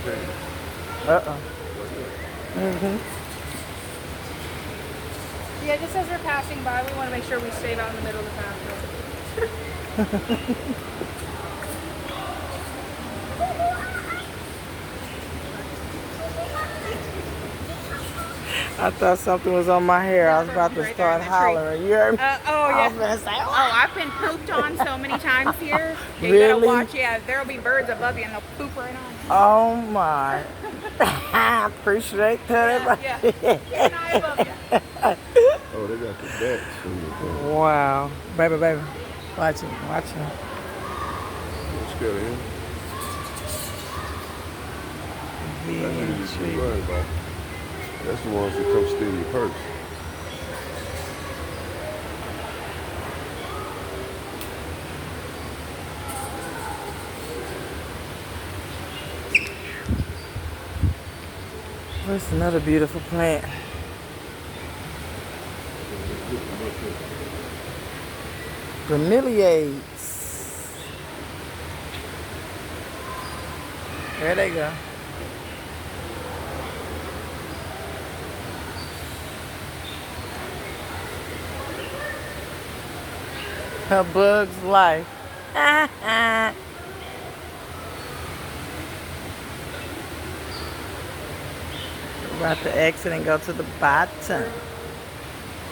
Uh-oh. Mm-hmm. Yeah, just as we're passing by, we want to make sure we stay out in the middle of the path. I thought something was on my hair. I was about to start hollering. You heard me? Oh, yeah. I was gonna say, Oh, I've been pooped on so many times here. You really? gotta watch. Yeah, there'll be birds above you and they'll poop right on you. Oh my. I appreciate that. Yeah. Keep an eye above you. Oh, they got the bats. Wow. Baby. Watch him. I'm scared of him. That's what you should worry about. That's the ones that come steal your purse. Where's another beautiful plant? Bromeliads. There they go. A bug's life. About to exit and go to the bottom.